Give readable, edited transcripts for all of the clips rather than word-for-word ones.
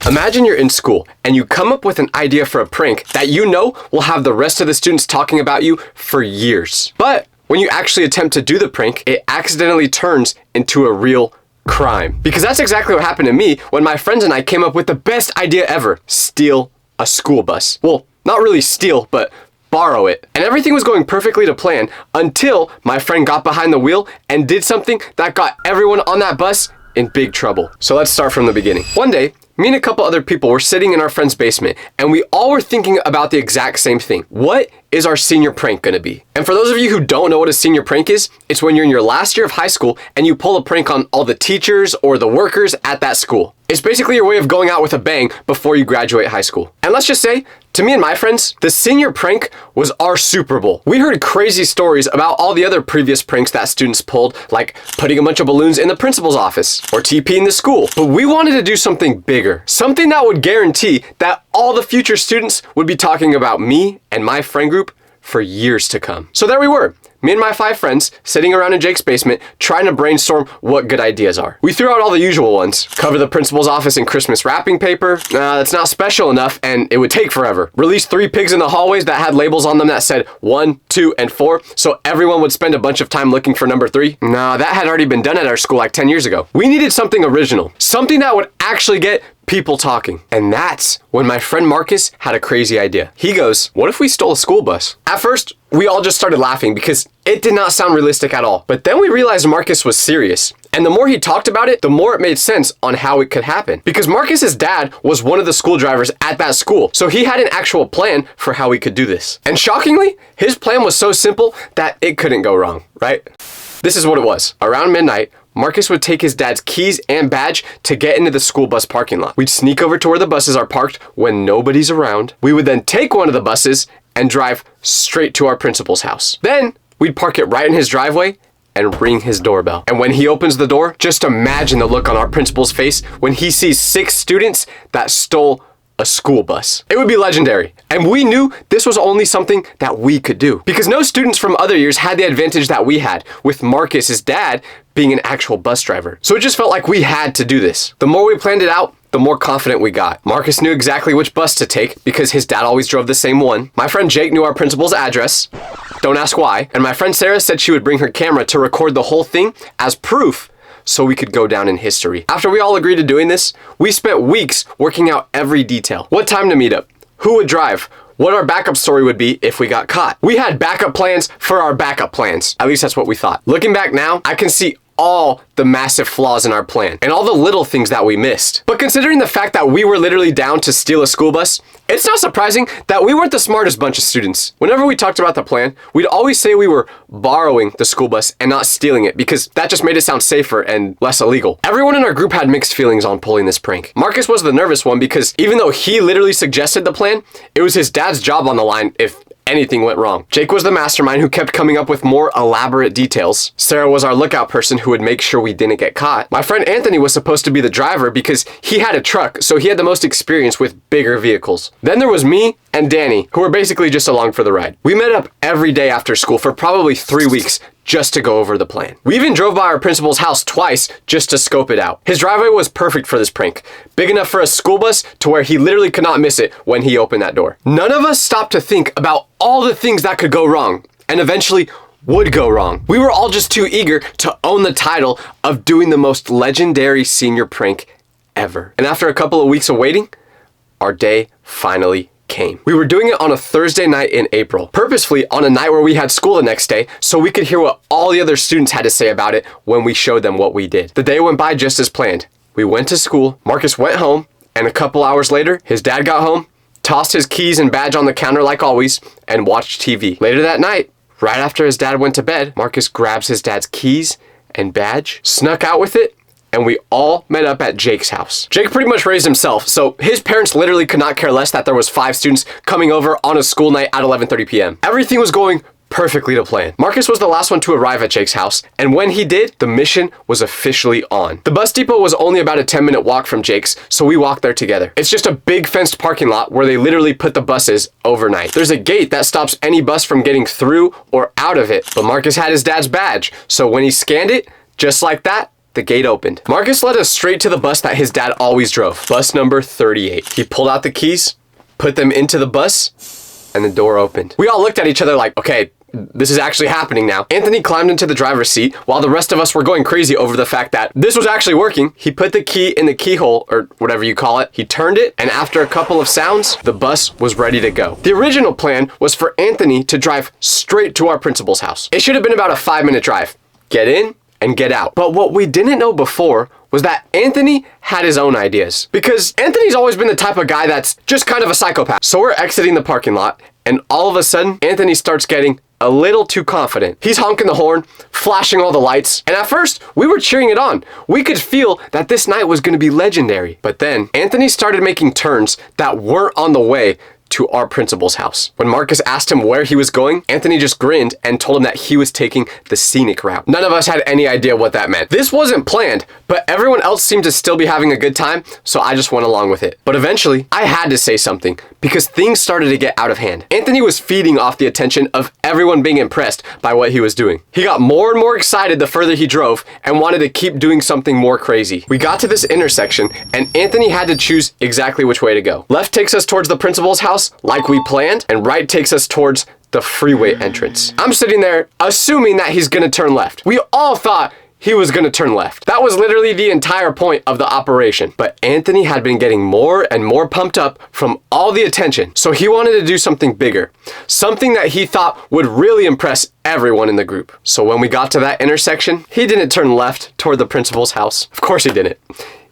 Imagine you're in school and you come up with an idea for a prank that you know will have the rest of the students talking about you for years. But when you actually attempt to do the prank, it accidentally turns into a real crime. Because that's exactly what happened to me when my friends and I came up with the best idea ever: steal a school bus. Well, not really steal, but borrow it. And everything was going perfectly to plan until my friend got behind the wheel and did something that got everyone on that bus in big trouble. So let's start from the beginning. One day, me and a couple other people were sitting in our friend's basement, and we all were thinking about the exact same thing. What is our senior prank gonna be? And for those of you who don't know what a senior prank is, it's when you're in your last year of high school and you pull a prank on all the teachers or the workers at that school. It's basically your way of going out with a bang before you graduate high school. And let's just say, to me and my friends, the senior prank was our Super Bowl. We heard crazy stories about all the other previous pranks that students pulled, like putting a bunch of balloons in the principal's office or TPing the school. But we wanted to do something bigger, something that would guarantee that all the future students would be talking about me and my friend group for years to come. So there we were, me and my 5 friends sitting around in Jake's basement trying to brainstorm what good ideas are. We threw out all the usual ones. Cover the principal's office in Christmas wrapping paper. That's not special enough and it would take forever. Release 3 pigs in the hallways that had labels on them that said 1, 2, and 4, so everyone would spend a bunch of time looking for number 3. That had already been done at our school like 10 years ago. We needed something original, something that would actually get people talking. And that's when my friend Marcus had a crazy idea. He goes, what if we stole a school bus? At first, we all just started laughing because it did not sound realistic at all. But then we realized Marcus was serious. And the more he talked about it, the more it made sense on how it could happen. Because Marcus's dad was one of the school drivers at that school. So he had an actual plan for how we could do this. And shockingly, his plan was so simple that it couldn't go wrong, right? This is what it was. Around midnight, Marcus would take his dad's keys and badge to get into the school bus parking lot. We'd sneak over to where the buses are parked when nobody's around. We would then take one of the buses and drive straight to our principal's house. Then we'd park it right in his driveway and ring his doorbell. And when he opens the door, just imagine the look on our principal's face when he sees 6 students that stole a school bus. It would be legendary. And we knew this was only something that we could do because no students from other years had the advantage that we had, with Marcus's dad being an actual bus driver. So it just felt like we had to do this. The more we planned it out, the more confident we got. Marcus knew exactly which bus to take because his dad always drove the same one. My friend Jake knew our principal's address. Don't ask why. And my friend Sarah said she would bring her camera to record the whole thing as proof so we could go down in history. After we all agreed to doing this, we spent weeks working out every detail. What time to meet up, who would drive, what our backup story would be if we got caught. We had backup plans for our backup plans. At least that's what we thought. Looking back now, I can see all the massive flaws in our plan and all the little things that we missed. But considering the fact that we were literally down to steal a school bus, it's not surprising that we weren't the smartest bunch of students. Whenever we talked about the plan, we'd always say we were borrowing the school bus and not stealing it because that just made it sound safer and less illegal. Everyone in our group had mixed feelings on pulling this prank. Marcus was the nervous one because even though he literally suggested the plan, it was his dad's job on the line if anything went wrong. Jake was the mastermind who kept coming up with more elaborate details. Sarah was our lookout person who would make sure we didn't get caught. My friend Anthony was supposed to be the driver because he had a truck, so he had the most experience with bigger vehicles. Then there was me and Danny, who were basically just along for the ride. We met up every day after school for probably 3 weeks just to go over the plan. We even drove by our principal's house twice just to scope it out. His driveway was perfect for this prank, big enough for a school bus to where he literally could not miss it when he opened that door. None of us stopped to think about all the things that could go wrong and eventually would go wrong. We were all just too eager to own the title of doing the most legendary senior prank ever. And after a couple of weeks of waiting, our day finally came. We were doing it on a Thursday night in April, purposefully on a night where we had school the next day so we could hear what all the other students had to say about it when we showed them what we did. The day went by just as planned. We went to school, Marcus went home, and a couple hours later, his dad got home, tossed his keys and badge on the counter like always, and watched TV. Later that night, right after his dad went to bed, Marcus grabs his dad's keys and badge, snuck out with it, and we all met up at Jake's house. Jake pretty much raised himself, so his parents literally could not care less that there was 5 students coming over on a school night at 11:30 p.m. Everything was going perfectly to plan. Marcus was the last one to arrive at Jake's house, and when he did, the mission was officially on. The bus depot was only about a 10-minute walk from Jake's, so we walked there together. It's just a big fenced parking lot where they literally put the buses overnight. There's a gate that stops any bus from getting through or out of it, but Marcus had his dad's badge, so when he scanned it, just like that, the gate opened. Marcus led us straight to the bus that his dad always drove. Bus number 38. He pulled out the keys, put them into the bus, and the door opened. We all looked at each other like, okay, this is actually happening now. Anthony climbed into the driver's seat while the rest of us were going crazy over the fact that this was actually working. He put the key in the keyhole, or whatever you call it. He turned it, and after a couple of sounds, the bus was ready to go. The original plan was for Anthony to drive straight to our principal's house. It should have been about a 5-minute drive. Get in and get out. But what we didn't know before was that Anthony had his own ideas. Because Anthony's always been the type of guy that's just kind of a psychopath. So we're exiting the parking lot, and all of a sudden, Anthony starts getting a little too confident. He's honking the horn, flashing all the lights, and at first, we were cheering it on. We could feel that this night was gonna be legendary. But then, Anthony started making turns that weren't on the way to our principal's house. When Marcus asked him where he was going, Anthony just grinned and told him that he was taking the scenic route. None of us had any idea what that meant. This wasn't planned, but everyone else seemed to still be having a good time, so I just went along with it. But eventually, I had to say something because things started to get out of hand. Anthony was feeding off the attention of everyone being impressed by what he was doing. He got more and more excited the further he drove and wanted to keep doing something more crazy. We got to this intersection and Anthony had to choose exactly which way to go. Left takes us towards the principal's house, like we planned, and right takes us towards the freeway entrance. I'm sitting there assuming that he's gonna turn left. We all thought he was gonna turn left. That was literally the entire point of the operation. But Anthony had been getting more and more pumped up from all the attention, so he wanted to do something bigger, something that he thought would really impress everyone in the group. So when we got to that intersection, he didn't turn left toward the principal's house. Of course he didn't.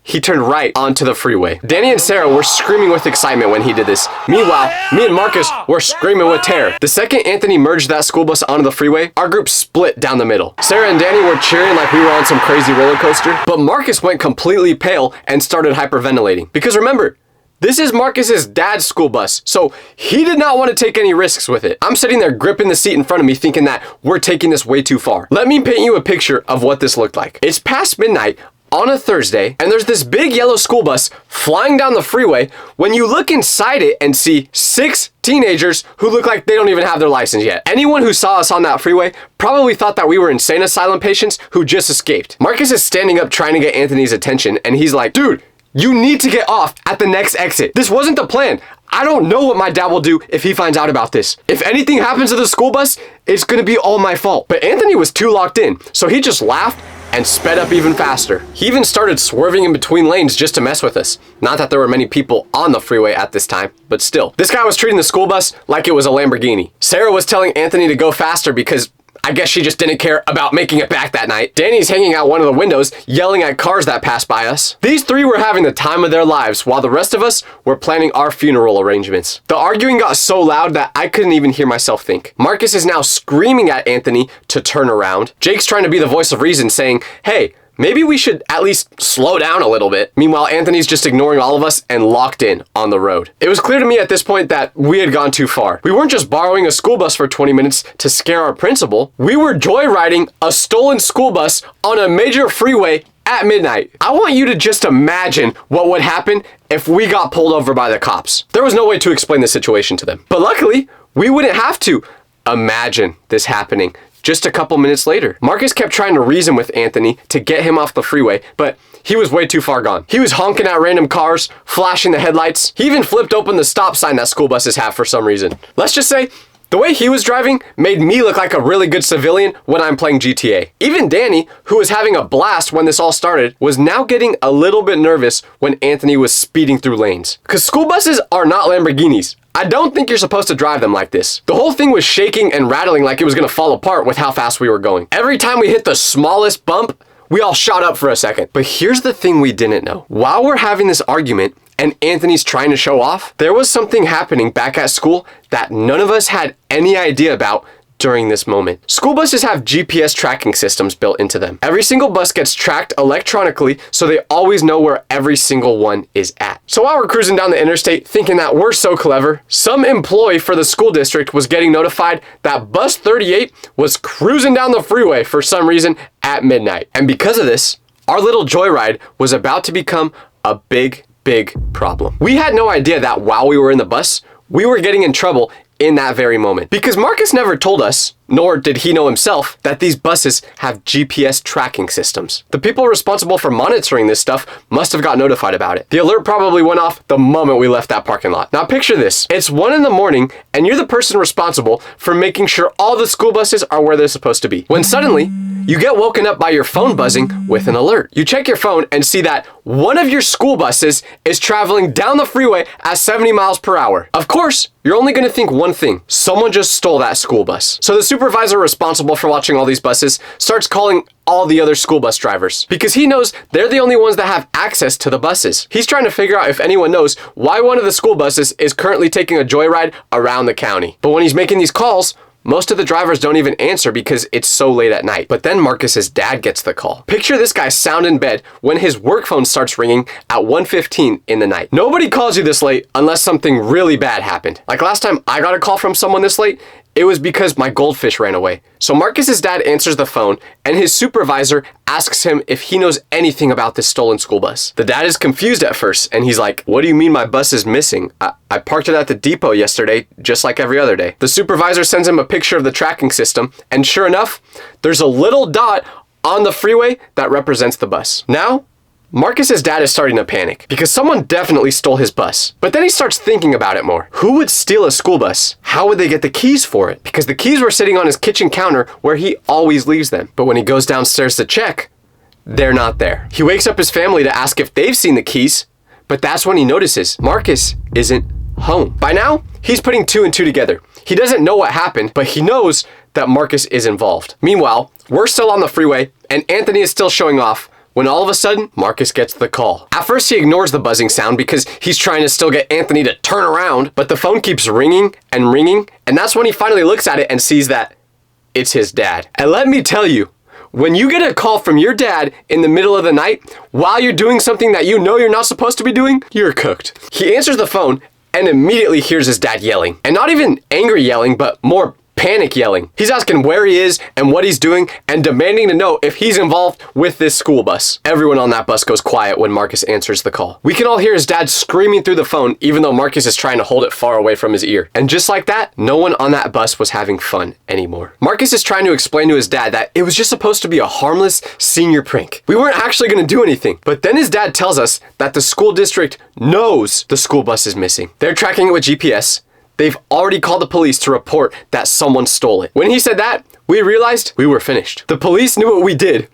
He turned right onto the freeway. Danny and Sarah were screaming with excitement when he did this. Meanwhile, me and Marcus were screaming with terror. The second Anthony merged that school bus onto the freeway, our group split down the middle. Sarah and Danny were cheering like we were on some crazy roller coaster, but Marcus went completely pale and started hyperventilating. Because remember, this is Marcus's dad's school bus, so he did not want to take any risks with it. I'm sitting there gripping the seat in front of me thinking that we're taking this way too far. Let me paint you a picture of what this looked like. It's past midnight on a Thursday, and there's this big yellow school bus flying down the freeway when you look inside it and see 6 teenagers who look like they don't even have their license yet. Anyone who saw us on that freeway probably thought that we were insane asylum patients who just escaped. Marcus is standing up trying to get Anthony's attention, and he's like, dude, you need to get off at the next exit. This wasn't the plan. I don't know what my dad will do if he finds out about this. If anything happens to the school bus, it's gonna be all my fault. But Anthony was too locked in, so he just laughed and sped up even faster. He even started swerving in between lanes just to mess with us. Not that there were many people on the freeway at this time, but still. This guy was treating the school bus like it was a Lamborghini. Sarah was telling Anthony to go faster because I guess she just didn't care about making it back that night. Danny's hanging out one of the windows, yelling at cars that passed by us. These 3 were having the time of their lives, while the rest of us were planning our funeral arrangements. The arguing got so loud that I couldn't even hear myself think. Marcus is now screaming at Anthony to turn around. Jake's trying to be the voice of reason, saying, hey, maybe we should at least slow down a little bit. Meanwhile, Anthony's just ignoring all of us and locked in on the road. It was clear to me at this point that we had gone too far. We weren't just borrowing a school bus for 20 minutes to scare our principal. We were joyriding a stolen school bus on a major freeway at midnight. I want you to just imagine what would happen if we got pulled over by the cops. There was no way to explain the situation to them. But luckily, we wouldn't have to imagine this happening. Just a couple minutes later, Marcus kept trying to reason with Anthony to get him off the freeway, but he was way too far gone. He was honking at random cars, flashing the headlights. He even flipped open the stop sign that school buses have for some reason. Let's just say, the way he was driving made me look like a really good civilian when I'm playing GTA. Even Danny, who was having a blast when this all started, was now getting a little bit nervous when Anthony was speeding through lanes. Because school buses are not Lamborghinis. I don't think you're supposed to drive them like this. The whole thing was shaking and rattling like it was gonna fall apart with how fast we were going. Every time we hit the smallest bump, we all shot up for a second. But here's the thing we didn't know. While we're having this argument and Anthony's trying to show off, there was something happening back at school that none of us had any idea about during this moment. School buses have GPS tracking systems built into them. Every single bus gets tracked electronically, so they always know where every single one is at. So while we're cruising down the interstate thinking that we're so clever, some employee for the school district was getting notified that bus 38 was cruising down the freeway for some reason at midnight. And because of this, our little joyride was about to become a big problem. We had no idea that while we were in the bus, we were getting in trouble in that very moment. Because Marcus never told us nor did he know himself, that these buses have GPS tracking systems. The people responsible for monitoring this stuff must have got notified about it. The alert probably went off the moment we left that parking lot. Now picture this. It's 1 in the morning and you're the person responsible for making sure all the school buses are where they're supposed to be. When suddenly, you get woken up by your phone buzzing with an alert. You check your phone and see that one of your school buses is traveling down the freeway at 70 miles per hour. Of course, you're only going to think one thing. Someone just stole that school bus. So the supervisor responsible for watching all these buses starts calling all the other school bus drivers because he knows they're the only ones that have access to the buses. He's trying to figure out if anyone knows why one of the school buses is currently taking a joyride around the county. But when he's making these calls, most of the drivers don't even answer because it's so late at night. But then Marcus's dad gets the call. Picture this guy sound in bed when his work phone starts ringing at 1:15 in the night. Nobody calls you this late unless something really bad happened. Like last time I got a call from someone this late, it was because my goldfish ran away. So Marcus's dad answers the phone and his supervisor asks him if he knows anything about this stolen school bus. The dad is confused at first and he's like, "What do you mean my bus is missing? I parked it at the depot yesterday, just like every other day." The supervisor sends him a picture of the tracking system and sure enough, there's a little dot on the freeway that represents the bus. Now, Marcus's dad is starting to panic because someone definitely stole his bus. But then he starts thinking about it more. Who would steal a school bus? How would they get the keys for it? Because the keys were sitting on his kitchen counter where he always leaves them. But when he goes downstairs to check, they're not there. He wakes up his family to ask if they've seen the keys, but that's when he notices Marcus isn't home. By now, he's putting 2 and 2 together. He doesn't know what happened, but he knows that Marcus is involved. Meanwhile, we're still on the freeway and Anthony is still showing off when all of a sudden, Marcus gets the call. At first, he ignores the buzzing sound because he's trying to still get Anthony to turn around, but the phone keeps ringing, and that's when he finally looks at it and sees that it's his dad. And let me tell you, when you get a call from your dad in the middle of the night while you're doing something that you know you're not supposed to be doing, you're cooked. He answers the phone and immediately hears his dad yelling. And not even angry yelling, but more panic yelling. He's asking where he is and what he's doing and demanding to know if he's involved with this school bus. Everyone on that bus goes quiet when Marcus answers the call. We can all hear his dad screaming through the phone even though Marcus is trying to hold it far away from his ear. And just like that, no one on that bus was having fun anymore. Marcus is trying to explain to his dad that it was just supposed to be a harmless senior prank. We weren't actually going to do anything. But then his dad tells us that the school district knows the school bus is missing. They're tracking it with GPS. They've already called the police to report that someone stole it. When he said that, we realized we were finished. The police knew what we did.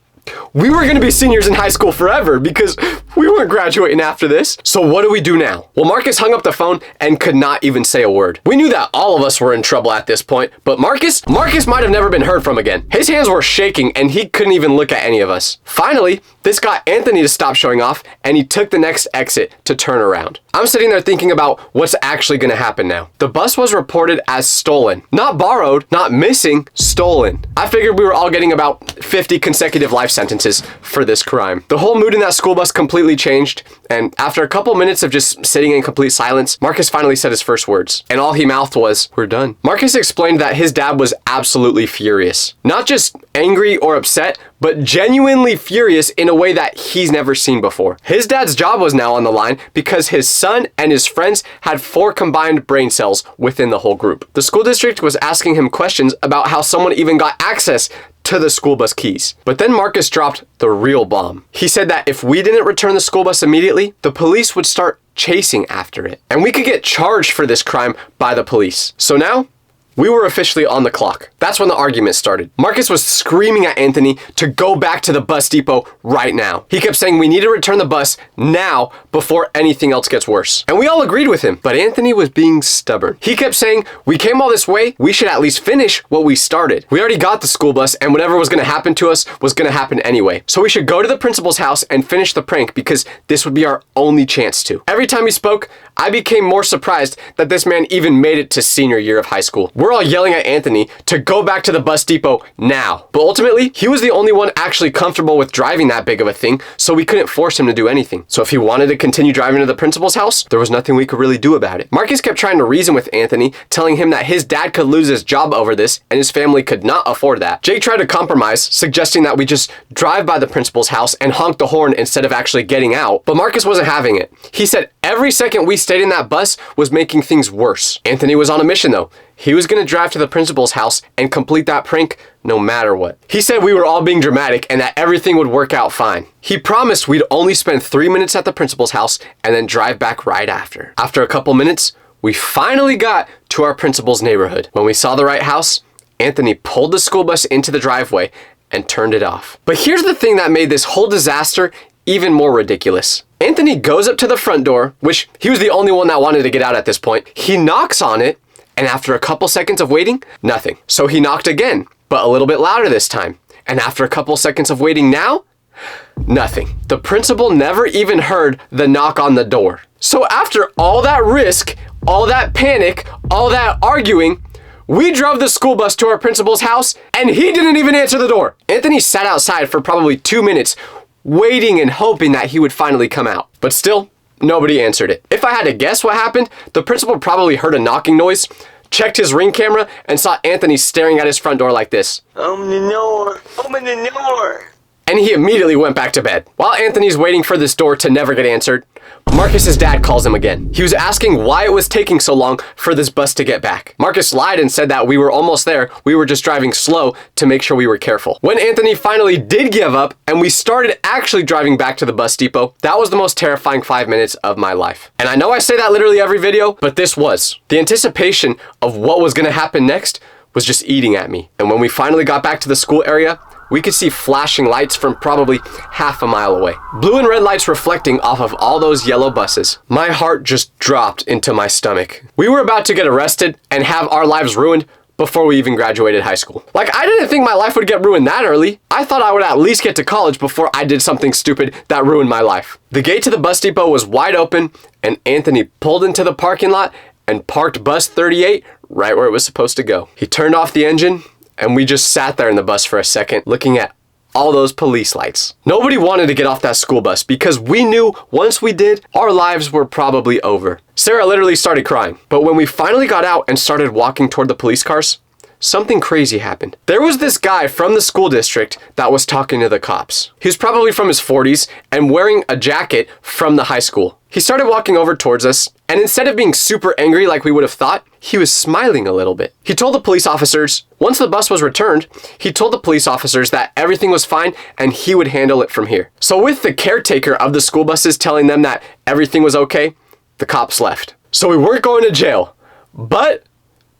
We were going to be seniors in high school forever because we weren't graduating after this. So what do we do now? Well, Marcus hung up the phone and could not even say a word. We knew that all of us were in trouble at this point, but Marcus might have never been heard from again. His hands were shaking and he couldn't even look at any of us. Finally, this got Anthony to stop showing off and he took the next exit to turn around. I'm sitting there thinking about what's actually going to happen now. The bus was reported as stolen. Not borrowed, not missing, stolen. I figured we were all getting about 50 consecutive life sentences for this crime. The whole mood in that school bus completely changed, and after a couple minutes of just sitting in complete silence, Marcus finally said his first words, and all he mouthed was, "We're done." Marcus explained that his dad was absolutely furious. Not just angry or upset, but genuinely furious in a way that he's never seen before. His dad's job was now on the line because his son and his friends had 4 combined brain cells within the whole group. The school district was asking him questions about how someone even got access to the school bus keys. But then Marcus dropped the real bomb. He said that if we didn't return the school bus immediately, the police would start chasing after it. And we could get charged for this crime by the police. So now, we were officially on the clock. That's when the argument started. Marcus was screaming at Anthony to go back to the bus depot right now. He kept saying we need to return the bus now before anything else gets worse. And we all agreed with him, but Anthony was being stubborn. He kept saying we came all this way, we should at least finish what we started. We already got the school bus and whatever was going to happen to us was going to happen anyway. So we should go to the principal's house and finish the prank because this would be our only chance to. Every time he spoke, I became more surprised that this man even made it to senior year of high school. We're all yelling at Anthony to go back to the bus depot now. But ultimately, he was the only one actually comfortable with driving that big of a thing, so we couldn't force him to do anything. So if he wanted to continue driving to the principal's house, there was nothing we could really do about it. Marcus kept trying to reason with Anthony, telling him that his dad could lose his job over this and his family could not afford that. Jake tried to compromise, suggesting that we just drive by the principal's house and honk the horn instead of actually getting out, but Marcus wasn't having it. He said Every second we stayed in that bus was making things worse. Anthony was on a mission though. He was gonna drive to the principal's house and complete that prank no matter what. He said we were all being dramatic and that everything would work out fine. He promised we'd only spend 3 minutes at the principal's house and then drive back right after. After a couple minutes, we finally got to our principal's neighborhood. When we saw the right house, Anthony pulled the school bus into the driveway and turned it off. But here's the thing that made this whole disaster even more ridiculous. Anthony goes up to the front door, which he was the only one that wanted to get out at this point. He knocks on it, and after a couple seconds of waiting, nothing. So he knocked again, but a little bit louder this time. And after a couple seconds of waiting now, nothing. The principal never even heard the knock on the door. So after all that risk, all that panic, all that arguing, we drove the school bus to our principal's house, and he didn't even answer the door. Anthony sat outside for probably 2 minutes, waiting and hoping that he would finally come out. But still, nobody answered it. If I had to guess what happened, the principal probably heard a knocking noise, checked his Ring camera, and saw Anthony staring at his front door like this. Open the door! Open the door! And he immediately went back to bed. While Anthony's waiting for this door to never get answered, Marcus's dad calls him again. He was asking why it was taking so long for this bus to get back. Marcus lied and said that we were almost there. We were just driving slow to make sure we were careful. When Anthony finally did give up and we started actually driving back to the bus depot, that was the most terrifying 5 minutes of my life. And I know I say that literally every video, but this was. The anticipation of what was gonna happen next was just eating at me. And when we finally got back to the school area, we could see flashing lights from probably half a mile away. Blue and red lights reflecting off of all those yellow buses. My heart just dropped into my stomach. We were about to get arrested and have our lives ruined before we even graduated high school. Like, I didn't think my life would get ruined that early. I thought I would at least get to college before I did something stupid that ruined my life. The gate to the bus depot was wide open, and Anthony pulled into the parking lot and parked bus 38 right where it was supposed to go. He turned off the engine, and we just sat there in the bus for a second, looking at all those police lights. Nobody wanted to get off that school bus because we knew once we did, our lives were probably over. Sarah literally started crying. But when we finally got out and started walking toward the police cars, something crazy happened. There was this guy from the school district that was talking to the cops. He was probably from his 40s and wearing a jacket from the high school. He started walking over towards us, and instead of being super angry like we would have thought, he was smiling a little bit. He told the police officers, once the bus was returned, he told the police officers that everything was fine and he would handle it from here. So with the caretaker of the school buses telling them that everything was okay, the cops left. So we weren't going to jail, but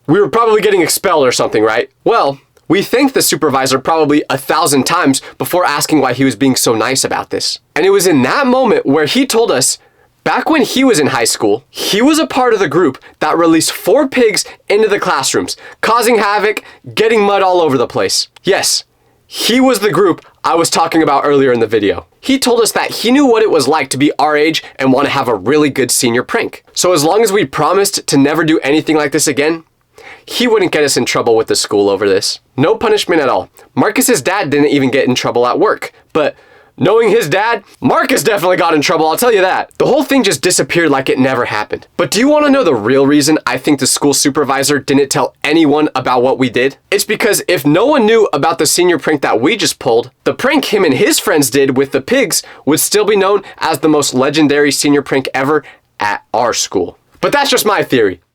we were probably getting expelled or something, right? Well, we thanked the supervisor probably 1,000 times before asking why he was being so nice about this. And it was in that moment where he told us, back when he was in high school, he was a part of the group that released 4 pigs into the classrooms, causing havoc, getting mud all over the place. Yes, he was the group I was talking about earlier in the video. He told us that he knew what it was like to be our age and want to have a really good senior prank. So as long as we promised to never do anything like this again, he wouldn't get us in trouble with the school over this. No punishment at all. Marcus's dad didn't even get in trouble at work, but knowing his dad, Marcus definitely got in trouble, I'll tell you that. The whole thing just disappeared like it never happened. But do you want to know the real reason I think the school supervisor didn't tell anyone about what we did? It's because if no one knew about the senior prank that we just pulled, the prank him and his friends did with the pigs would still be known as the most legendary senior prank ever at our school. But that's just my theory.